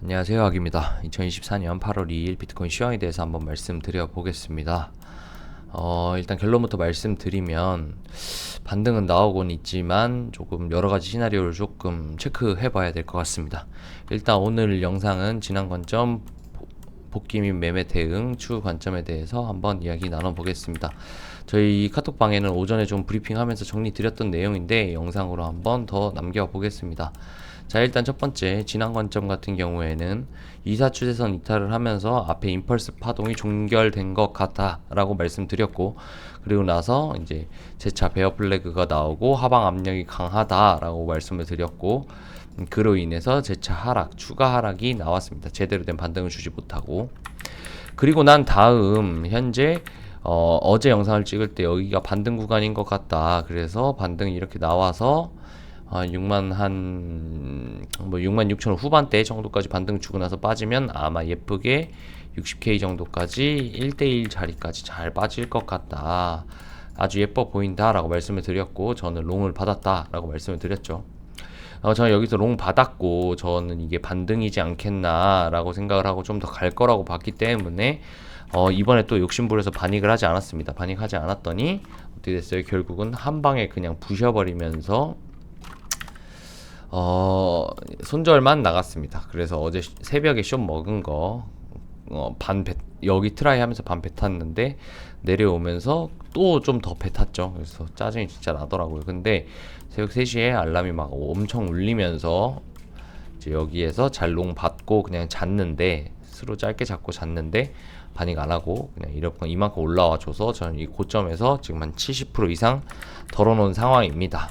안녕하세요, 학입니다. 2024년 8월 2일 비트코인 시황에 대해서 한번 말씀드려 보겠습니다. 일단 결론부터 말씀드리면 반등은 나오곤 있지만 조금 여러가지 시나리오를 조금 체크해 봐야 될 것 같습니다. 일단 오늘 영상은 지난 관점, 복귀 및 매매 대응, 추후 관점에 대해서 한번 이야기 나눠보겠습니다. 저희 카톡방에는 오전에 좀 브리핑하면서 정리 드렸던 내용인데 영상으로 한번 더 남겨보겠습니다. 자, 일단 첫 번째 지난 관점 같은 경우에는 2사 추세선 이탈을 하면서 앞에 임펄스 파동이 종결된 것 같다 라고 말씀드렸고, 그리고 나서 이제 재차 베어 플래그가 나오고 하방 압력이 강하다 라고 말씀을 드렸고, 그로 인해서 재차 하락, 추가 하락이 나왔습니다. 제대로 된 반등을 주지 못하고. 그리고 난 다음 현재 어제 영상을 찍을 때 여기가 반등 구간인 것 같다. 그래서 반등이 이렇게 나와서 6만 6천 후반대 정도까지 반등 주고 나서 빠지면 아마 예쁘게 60K 정도까지 1대1 자리까지 잘 빠질 것 같다. 아주 예뻐 보인다 라고 말씀을 드렸고, 저는 롱을 받았다 라고 말씀을 드렸죠. 저는 여기서 롱 받았고, 저는 이게 반등이지 않겠나 라고 생각을 하고 좀 더 갈 거라고 봤기 때문에 이번에 또 욕심부려서 반익을 하지 않았습니다. 반익하지 않았더니 어떻게 됐어요? 결국은 한 방에 그냥 부셔버리면서 손절만 나갔습니다. 그래서 어제 새벽에 숏 먹은 거 여기 트라이 하면서 반 배 탔는데 내려오면서 또 좀 더 배 탔죠. 그래서 짜증이 진짜 나더라고요. 근데 새벽 3시에 알람이 막 엄청 울리면서 이제 여기에서 잘 롱 받고 그냥 잤는데, 스로 짧게 잡고 잤는데 반익 안 하고 그냥 이만큼 올라와 줘서 저는 이 고점에서 지금 한 70% 이상 덜어놓은 상황입니다.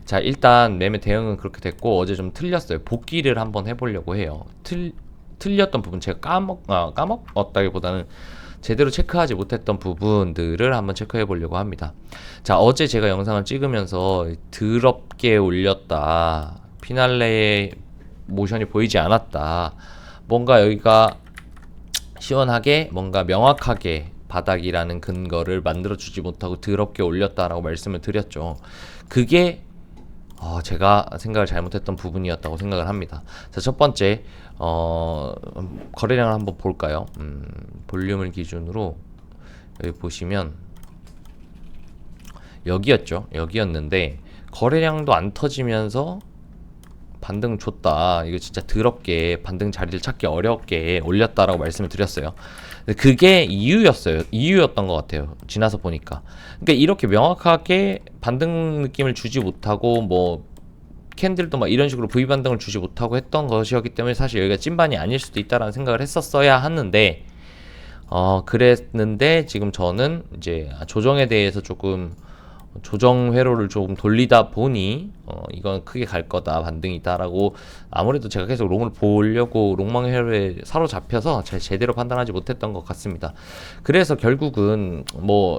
자, 일단 매매 대응은 그렇게 됐고, 어제 좀 틀렸어요. 복귀를 한번 해보려고 해요. 틀렸던 부분, 제가 까먹었다기보다는 제대로 체크하지 못했던 부분들을 한번 체크해 보려고 합니다. 자, 어제 제가 영상을 찍으면서 더럽게 올렸다, 피날레의 모션이 보이지 않았다, 뭔가 여기가 시원하게 뭔가 명확하게 바닥이라는 근거를 만들어 주지 못하고 더럽게 올렸다라고 말씀을 드렸죠. 그게 제가 생각을 잘못했던 부분이었다고 생각을 합니다. 자, 첫 번째, 거래량을 한번 볼까요? 볼륨을 기준으로 여기 보시면 여기였죠. 여기였는데 거래량도 안 터지면서 반등 줬다, 이거 진짜 더럽게 반등 자리를 찾기 어렵게 올렸다라고 말씀을 드렸어요. 그게 이유였던 것 같아요, 지나서 보니까. 그러니까 이렇게 명확하게 반등 느낌을 주지 못하고, 뭐 캔들도 막 이런 식으로 V 반등을 주지 못하고 했던 것이었기 때문에 사실 여기가 찐반이 아닐 수도 있다라는 생각을 했었어야 하는데, 그랬는데 지금 저는 이제 조정에 대해서 조금 조정 회로를 조금 돌리다 보니 이건 크게 갈 거다, 반등이다라고, 아무래도 제가 계속 롱을 보려고 롱망 회로에 사로잡혀서 제대로 판단하지 못했던 것 같습니다. 그래서 결국은 뭐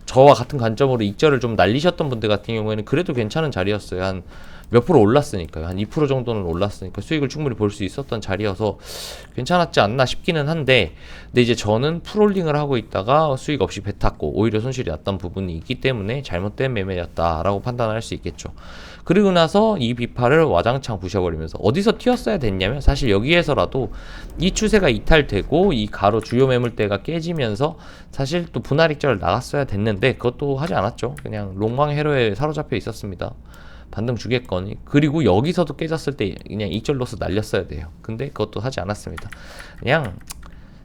저와 같은 관점으로 익절을 좀 날리셨던 분들 같은 경우에는 그래도 괜찮은 자리였어요. 한 몇 프로 올랐으니까요. 한 2% 정도는 올랐으니까 수익을 충분히 볼 수 있었던 자리여서 괜찮았지 않나 싶기는 한데, 근데 이제 저는 풀홀딩을 하고 있다가 수익 없이 배 탔고 오히려 손실이 났던 부분이 있기 때문에 잘못된 매매였다라고 판단할 수 있겠죠. 그리고 나서 이 비파를 와장창 부셔버리면서 어디서 튀었어야 됐냐면, 사실 여기에서라도 이 추세가 이탈되고 이 가로 주요 매물대가 깨지면서 사실 또 분할 익절을 나갔어야 됐는데 그것도 하지 않았죠. 그냥 롱망 회로에 사로잡혀 있었습니다. 반등 주겠거니. 그리고 여기서도 깨졌을 때 그냥 익절 로스 날렸어야 돼요. 근데 그것도 하지 않았습니다. 그냥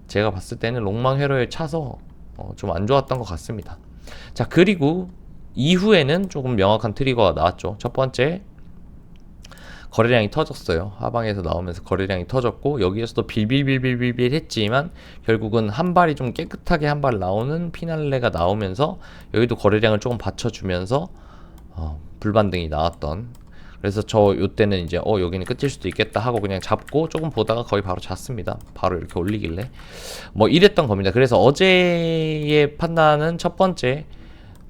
제가 봤을 때는 롱망 회로에 차서 좀 안 좋았던 것 같습니다. 자, 그리고 이후에는 조금 명확한 트리거가 나왔죠. 첫 번째, 거래량이 터졌어요. 하방에서 나오면서 거래량이 터졌고, 여기에서도 빌빌빌빌빌 했지만 결국은 한 발이 좀 깨끗하게 한 발 나오는 피날레가 나오면서 여기도 거래량을 조금 받쳐주면서 불반등이 나왔던. 그래서 저 요때는 이제 여기는 끝일 수도 있겠다 하고 그냥 잡고 조금 보다가 거의 바로 잤습니다. 바로 이렇게 올리길래 뭐 이랬던 겁니다. 그래서 어제의 판단은 첫 번째,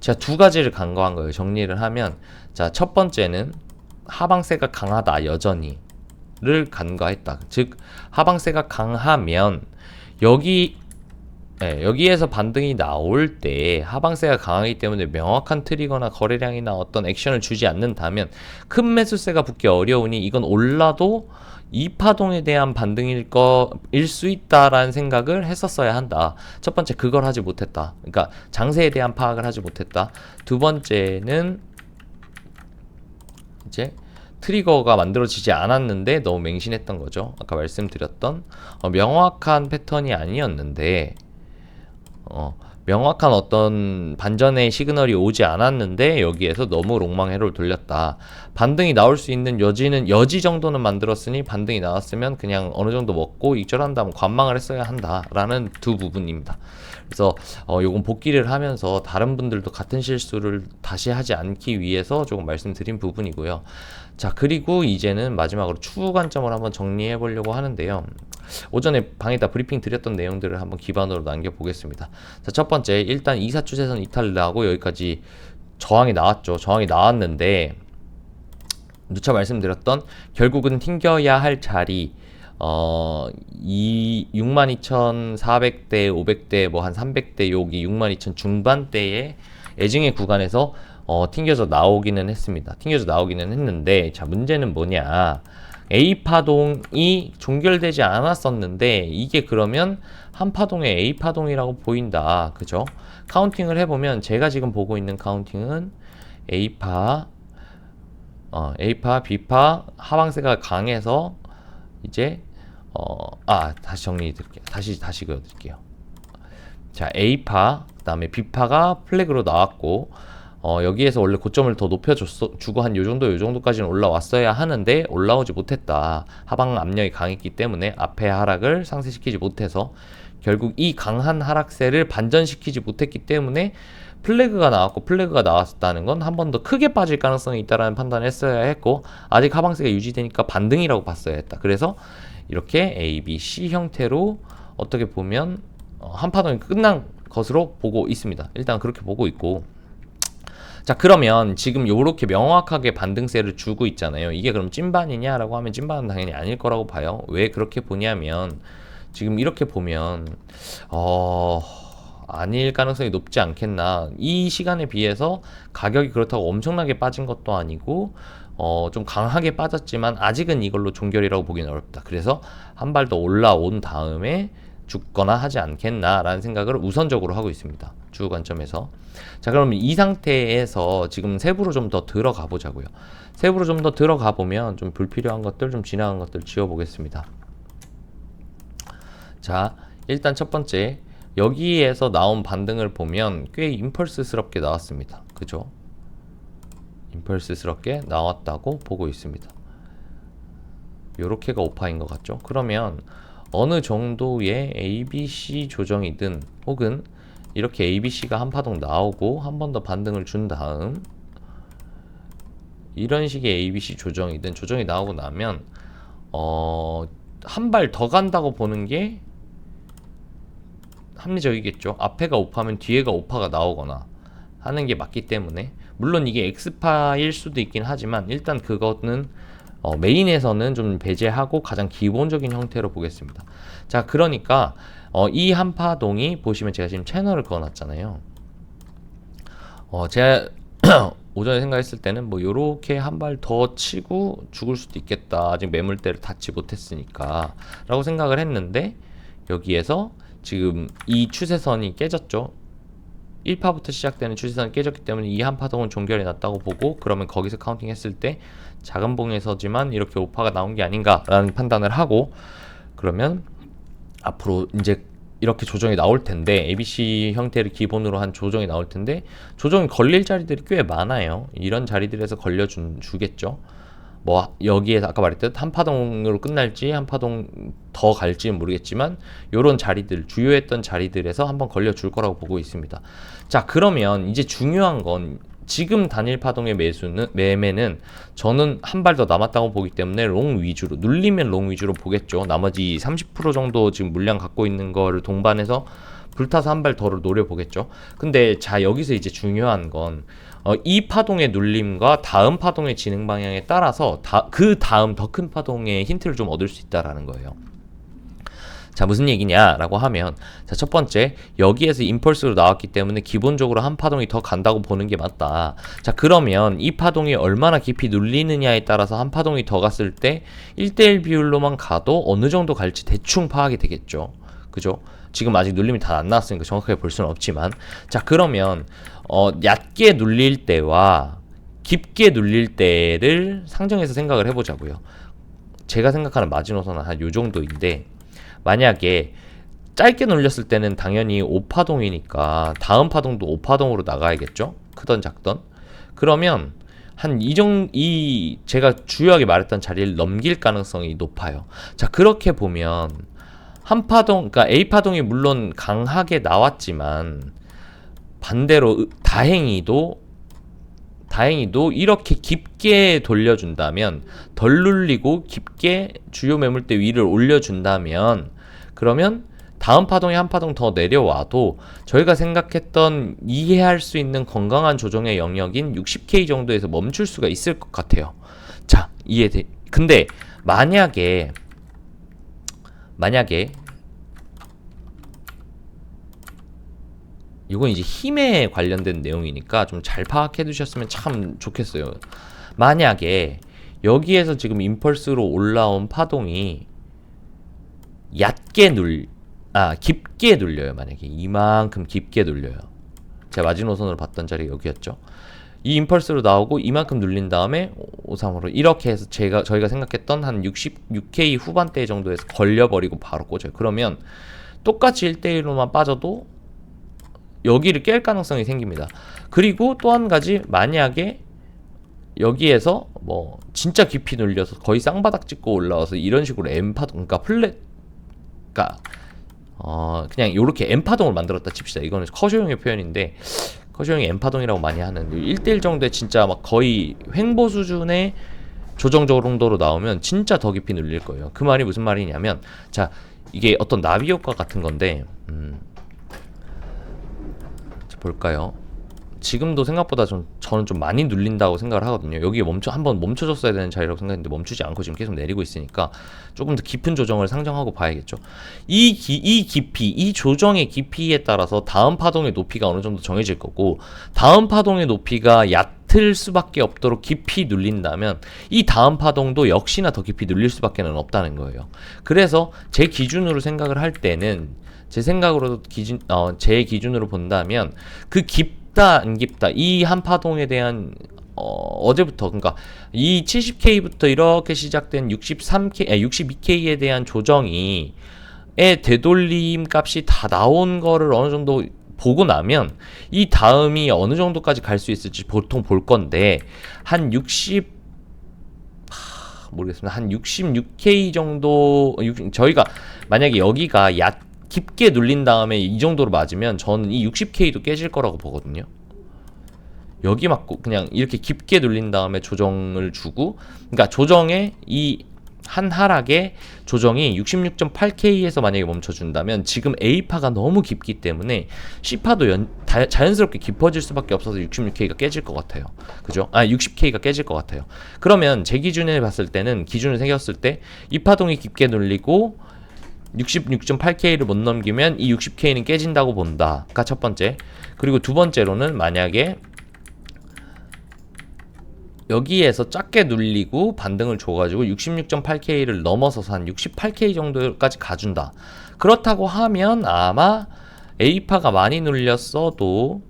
제가 두 가지를 간과한 거예요. 정리를 하면, 자, 첫 번째는 하방세가 강하다, 여전히를 간과했다. 즉 하방세가 강하면 여기 여기에서 반등이 나올 때 하방세가 강하기 때문에 명확한 트리거나 거래량이나 어떤 액션을 주지 않는다면 큰 매수세가 붙기 어려우니 이건 올라도 이 파동에 대한 반등일 수 있다라는 생각을 했었어야 한다. 첫 번째, 그걸 하지 못했다. 그러니까 장세에 대한 파악을 하지 못했다. 두 번째는 이제 트리거가 만들어지지 않았는데 너무 맹신했던 거죠. 아까 말씀드렸던 명확한 패턴이 아니었는데 명확한 어떤 반전의 시그널이 오지 않았는데 여기에서 너무 롱망회로를 돌렸다. 반등이 나올 수 있는 여지 정도는 만들었으니 반등이 나왔으면 그냥 어느 정도 먹고 익절한다면 관망을 했어야 한다라는 두 부분입니다. 그래서 요건 복귀를 하면서 다른 분들도 같은 실수를 다시 하지 않기 위해서 조금 말씀드린 부분이고요. 자, 그리고 이제는 마지막으로 추후 관점을 한번 정리해 보려고 하는데요. 오전에 방에다 브리핑 드렸던 내용들을 한번 기반으로 남겨보겠습니다. 자, 첫 번째, 일단 2사 추세선 이탈을 나고 여기까지 저항이 나왔죠. 저항이 나왔는데 누차 말씀드렸던 결국은 튕겨야 할 자리 62,400대, 500대, 뭐 한 300대 여기 62,000 중반대의 애증의 구간에서 튕겨져 나오기는 했습니다. 튕겨져 나오기는 했는데, 자, 문제는 뭐냐? A파동이 종결되지 않았었는데 이게 그러면 한 파동의 A파동이라고 보인다. 그죠? 카운팅을 해보면 제가 지금 보고 있는 카운팅은 A파, B파 하방세가 강해서 이제 다시 정리해 드릴게요. 다시 그려 드릴게요. 자, A파 그다음에 B파가 플래그로 나왔고 여기에서 원래 고점을 더 높여주고 한 요정도까지는 올라왔어야 하는데 올라오지 못했다. 하방 압력이 강했기 때문에 앞에 하락을 상쇄시키지 못해서 결국 이 강한 하락세를 반전시키지 못했기 때문에 플래그가 나왔고, 플래그가 나왔다는 건 한 번 더 크게 빠질 가능성이 있다라는 판단을 했어야 했고, 아직 하방세가 유지되니까 반등이라고 봤어야 했다. 그래서 이렇게 A, B, C 형태로 어떻게 보면 한 파동이 끝난 것으로 보고 있습니다. 일단 그렇게 보고 있고, 자, 그러면 지금 요렇게 명확하게 반등세를 주고 있잖아요. 이게 그럼 찐반이냐라고 하면 찐반은 당연히 아닐 거라고 봐요. 왜 그렇게 보냐면 지금 이렇게 보면 아닐 가능성이 높지 않겠나. 이 시간에 비해서 가격이 그렇다고 엄청나게 빠진 것도 아니고 좀 강하게 빠졌지만 아직은 이걸로 종결이라고 보기는 어렵다. 그래서 한 발 더 올라온 다음에 죽거나 하지 않겠나라는 생각을 우선적으로 하고 있습니다. 주 관점에서. 자, 그러면 이 상태에서 지금 세부로 좀 더 들어가 보자고요. 세부로 좀 더 들어가 보면 좀 불필요한 것들, 좀 지나간 것들 지워 보겠습니다. 자, 일단 첫 번째, 여기에서 나온 반등을 보면 꽤 임펄스스럽게 나왔습니다. 그죠? 임펄스스럽게 나왔다고 보고 있습니다. 요렇게가 오파인 것 같죠? 그러면 어느 정도의 ABC 조정이든 혹은 이렇게 ABC가 한 파동 나오고 한 번 더 반등을 준 다음 이런 식의 ABC 조정이든 조정이 나오고 나면 한 발 더 간다고 보는 게 합리적이겠죠. 앞에가 오파면 뒤에가 오파가 나오거나 하는 게 맞기 때문에, 물론 이게 X파일 수도 있긴 하지만 일단 그거는 메인에서는 좀 배제하고 가장 기본적인 형태로 보겠습니다. 자, 그러니까 이 한 파동이 보시면 제가 지금 채널을 그어놨잖아요. 제가 오전에 생각했을 때는 뭐 요렇게 한 발 더 치고 죽을 수도 있겠다. 아직 매물대를 닿지 못했으니까 라고 생각을 했는데, 여기에서 지금 이 추세선이 깨졌죠. 1파부터 시작되는 추세선이 깨졌기 때문에 이 한 파동은 종결이 났다고 보고, 그러면 거기서 카운팅 했을 때 작은 봉에서지만 이렇게 오파가 나온 게 아닌가라는 판단을 하고, 그러면 앞으로 이제 이렇게 조정이 나올 텐데, ABC 형태를 기본으로 한 조정이 나올 텐데, 조정이 걸릴 자리들이 꽤 많아요. 이런 자리들에서 주겠죠. 뭐 여기에서 아까 말했듯 한 파동으로 끝날지 한 파동 더 갈지는 모르겠지만 요런 자리들, 주요했던 자리들에서 한번 걸려줄 거라고 보고 있습니다. 자, 그러면 이제 중요한 건 지금 단일 파동의 매매는 저는 한 발 더 남았다고 보기 때문에 롱 위주로, 눌리면 롱 위주로 보겠죠. 나머지 30% 정도 지금 물량 갖고 있는 거를 동반해서 불타서 한 발 더를 노려보겠죠. 근데 자, 여기서 이제 중요한 건 이 파동의 눌림과 다음 파동의 진행 방향에 따라서 그 다음 더 큰 파동의 힌트를 좀 얻을 수 있다라는 거예요. 자, 무슨 얘기냐라고 하면, 자, 첫 번째, 여기에서 임펄스로 나왔기 때문에 기본적으로 한 파동이 더 간다고 보는 게 맞다. 자, 그러면 이 파동이 얼마나 깊이 눌리느냐에 따라서 한 파동이 더 갔을 때 1대1 비율로만 가도 어느 정도 갈지 대충 파악이 되겠죠. 그죠? 지금 아직 눌림이 다 안 나왔으니까 정확하게 볼 수는 없지만, 자, 그러면 얕게 눌릴 때와 깊게 눌릴 때를 상정해서 생각을 해보자고요. 제가 생각하는 마지노선은 한 요 정도인데, 만약에 짧게 눌렸을 때는 당연히 5파동이니까 다음 파동도 5파동으로 나가야겠죠? 크던 작던. 그러면 한 이 제가 주요하게 말했던 자리를 넘길 가능성이 높아요. 자, 그렇게 보면 한 파동, 그러니까 A 파동이 물론 강하게 나왔지만 반대로 다행히도 이렇게 깊게 돌려준다면, 덜 눌리고 깊게 주요 매물대 위를 올려준다면, 그러면 다음 파동이 한 파동 더 내려와도 저희가 생각했던 이해할 수 있는 건강한 조정의 영역인 60K 정도에서 멈출 수가 있을 것 같아요. 자, 이해돼. 근데 만약에 이건 이제 힘에 관련된 내용이니까 좀 잘 파악해 두셨으면 참 좋겠어요. 만약에 여기에서 지금 임펄스로 올라온 파동이 깊게 눌려요. 만약에 이만큼 깊게 눌려요. 제가 마지노선으로 봤던 자리가 여기였죠. 이 임펄스로 나오고 이만큼 눌린 다음에 53으로 이렇게 해서 저희가 생각했던 한 66K 후반대 정도에서 걸려버리고 바로 꽂아요. 그러면 똑같이 1대1로만 빠져도 여기를 깰 가능성이 생깁니다. 그리고 또 한 가지, 만약에 여기에서 뭐 진짜 깊이 눌려서 거의 쌍바닥 찍고 올라와서 이런 식으로 M파동, 그러니까 그러니까 그냥 이렇게 M파동을 만들었다 칩시다. 이거는 커쇼형의 표현인데, 커쇼형이 M파동이라고 많이 하는 1대1 정도에 진짜 막 거의 횡보 수준의 조정 정도로 나오면 진짜 더 깊이 눌릴 거예요. 그 말이 무슨 말이냐면, 자, 이게 어떤 나비 효과 같은 건데, 볼까요? 지금도 생각보다 저는 좀 많이 눌린다고 생각을 하거든요. 여기에 한번 멈춰줬어야 되는 자리라고 생각했는데 멈추지 않고 지금 계속 내리고 있으니까 조금 더 깊은 조정을 상정하고 봐야겠죠. 이 조정의 깊이에 따라서 다음 파동의 높이가 어느 정도 정해질 거고, 다음 파동의 높이가 얕을 수밖에 없도록 깊이 눌린다면 이 다음 파동도 역시나 더 깊이 눌릴 수밖에 없다는 거예요. 그래서 제 기준으로 생각을 할 때는, 제 기준으로 본다면 그 깊다 안 깊다 이 한 파동에 대한 어제부터, 그러니까 이 70K부터 이렇게 시작된 62K에 대한 조정이 되돌림 값이 다 나온 거를 어느 정도 보고 나면 이 다음이 어느 정도까지 갈 수 있을지 보통 볼 건데, 모르겠습니다. 한 66K 정도, 저희가 만약에 여기가 깊게 눌린 다음에 이 정도로 맞으면 저는 이 60K도 깨질 거라고 보거든요. 여기 맞고 그냥 이렇게 깊게 눌린 다음에 조정을 주고, 그러니까 조정의 이 한 하락의 조정이 66.8K에서 만약에 멈춰준다면 지금 A파가 너무 깊기 때문에 C파도 자연스럽게 깊어질 수밖에 없어서 66K가 깨질 것 같아요. 그죠? 60K가 깨질 것 같아요. 그러면 제 기준에 봤을 때는, 기준을 새겼을 때 이 파동이 깊게 눌리고 66.8K를 못 넘기면 이 60K는 깨진다고 본다가 첫 번째. 그리고 두 번째로는, 만약에 여기에서 작게 눌리고 반등을 줘가지고 66.8K를 넘어서서 한 68K 정도까지 가준다. 그렇다고 하면 아마 A파가 많이 눌렸어도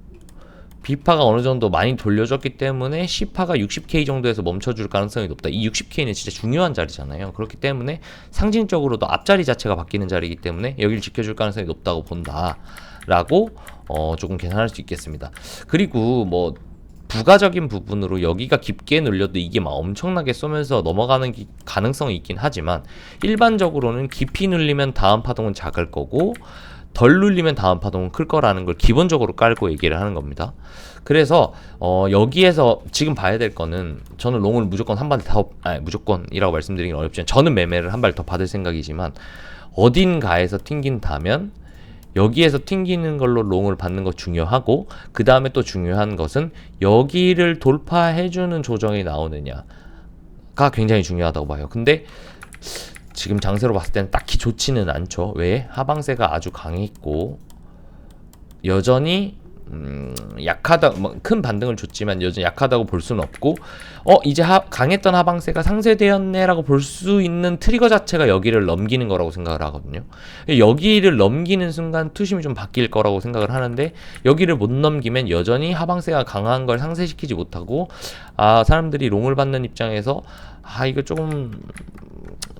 B파가 어느 정도 많이 돌려줬기 때문에 C파가 60K 정도에서 멈춰줄 가능성이 높다. 이 60K는 진짜 중요한 자리잖아요. 그렇기 때문에 상징적으로도 앞자리 자체가 바뀌는 자리이기 때문에 여기를 지켜줄 가능성이 높다고 본다 라고 조금 계산할 수 있겠습니다. 그리고 뭐 부가적인 부분으로 여기가 깊게 눌려도 이게 막 엄청나게 쏘면서 넘어가는 가능성이 있긴 하지만, 일반적으로는 깊이 눌리면 다음 파동은 작을 거고 덜 눌리면 다음 파동은 클 거라는 걸 기본적으로 깔고 얘기를 하는 겁니다. 그래서 여기에서 지금 봐야 될 거는, 저는 롱을 무조건 한 발 더, 무조건이라고 말씀드리긴 어렵지만 저는 매매를 한 발 더 받을 생각이지만, 어딘가에서 튕긴다면 여기에서 튕기는 걸로 롱을 받는 거 중요하고, 그 다음에 또 중요한 것은 여기를 돌파해주는 조정이 나오느냐가 굉장히 중요하다고 봐요. 근데 지금 장세로 봤을 때는 딱히 좋지는 않죠. 왜? 하방세가 아주 강했고 여전히 약하다, 뭐 큰 반등을 줬지만 여전히 약하다고 볼 수는 없고, 이제 강했던 하방세가 상쇄되었네라고 볼 수 있는 트리거 자체가 여기를 넘기는 거라고 생각을 하거든요. 여기를 넘기는 순간 투심이 좀 바뀔 거라고 생각을 하는데, 여기를 못 넘기면 여전히 하방세가 강한 걸 상쇄시키지 못하고, 사람들이 롱을 받는 입장에서 이거 조금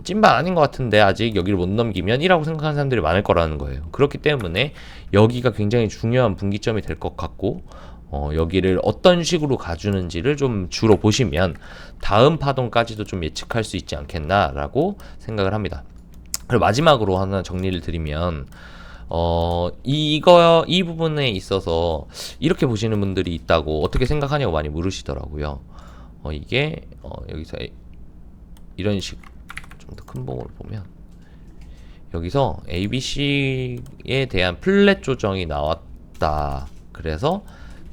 찐반 아닌 것 같은데 아직 여기를 못 넘기면 이라고 생각하는 사람들이 많을 거라는 거예요. 그렇기 때문에 여기가 굉장히 중요한 분기점이 될 것 같고, 여기를 어떤 식으로 가주는지를 좀 주로 보시면 다음 파동까지도 좀 예측할 수 있지 않겠나라고 생각을 합니다. 그리고 마지막으로 하나 정리를 드리면, 이 부분에 있어서 이렇게 보시는 분들이 있다고, 어떻게 생각하냐고 많이 물으시더라고요. 이게 여기서 이런 식 좀 더 큰 봉으로 보면 여기서 ABC에 대한 플랫 조정이 나왔다. 그래서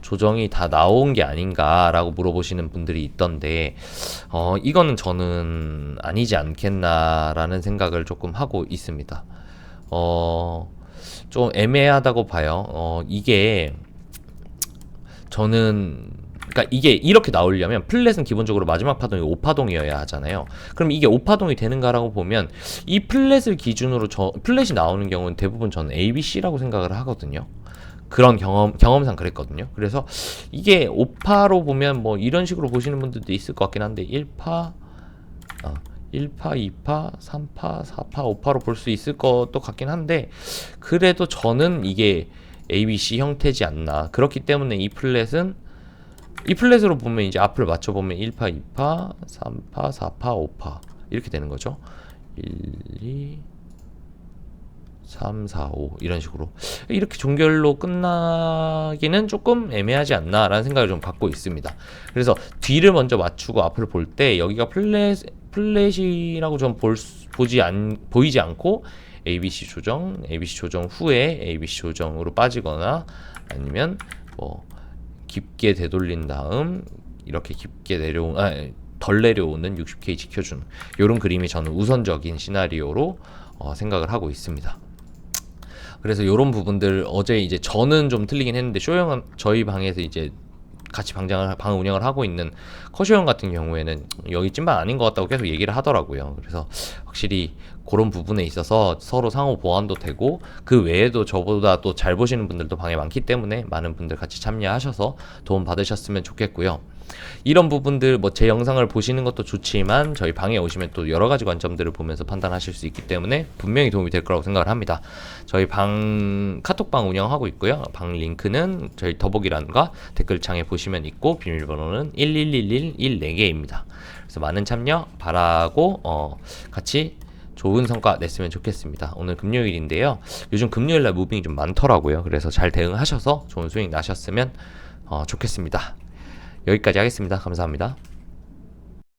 조정이 다 나온 게 아닌가라고 물어보시는 분들이 있던데, 이거는 저는 아니지 않겠나라는 생각을 조금 하고 있습니다. 좀 애매하다고 봐요. 이게 저는, 그러니까 이게 이렇게 나오려면 플랫은 기본적으로 마지막 파동이 5파동이어야 하잖아요. 그럼 이게 5파동이 되는가라고 보면 이 플랫을 기준으로 플랫이 나오는 경우는 대부분 저는 ABC라고 생각을 하거든요. 그런 경험상 그랬거든요. 그래서 이게 5파로 보면 뭐 이런 식으로 보시는 분들도 있을 것 같긴 한데, 1파, 2파, 3파, 4파, 5파로 볼 수 있을 것도 같긴 한데, 그래도 저는 이게 ABC 형태지 않나. 그렇기 때문에 이 플랫으로 보면 이제 앞을 맞춰보면 1파, 2파, 3파, 4파, 5파 이렇게 되는 거죠. 1, 2, 3, 4, 5 이런 식으로 이렇게 종결로 끝나기는 조금 애매하지 않나 라는 생각을 좀 갖고 있습니다. 그래서 뒤를 먼저 맞추고 앞을 볼 때 여기가 플랫이라고 좀 보이지 않고 ABC 조정 후에 ABC 조정으로 빠지거나, 아니면 뭐 깊게 되돌린 다음 이렇게 깊게 덜 내려오는 60K 지켜주는 이런 그림이 저는 우선적인 시나리오로 생각을 하고 있습니다. 그래서 이런 부분들, 어제 이제 저는 좀 틀리긴 했는데 쇼형은 저희 방에서 이제 같이 방 운영을 하고 있는 커쇼형 같은 경우에는 여기 찐반 아닌 것 같다고 계속 얘기를 하더라고요. 그래서 확실히 그런 부분에 있어서 서로 상호 보완도 되고, 그 외에도 저보다 또 잘 보시는 분들도 방에 많기 때문에 많은 분들 같이 참여하셔서 도움 받으셨으면 좋겠고요. 이런 부분들 뭐 제 영상을 보시는 것도 좋지만 저희 방에 오시면 또 여러 가지 관점들을 보면서 판단하실 수 있기 때문에 분명히 도움이 될 거라고 생각을 합니다. 저희 카톡방 운영하고 있고요. 방 링크는 저희 더보기란과 댓글창에 보시면 있고, 비밀번호는 1111114개입니다. 그래서 많은 참여 바라고 같이 좋은 성과 냈으면 좋겠습니다. 오늘 금요일인데요. 요즘 금요일날 무빙이 좀 많더라고요. 그래서 잘 대응하셔서 좋은 수익 나셨으면 좋겠습니다. 여기까지 하겠습니다. 감사합니다.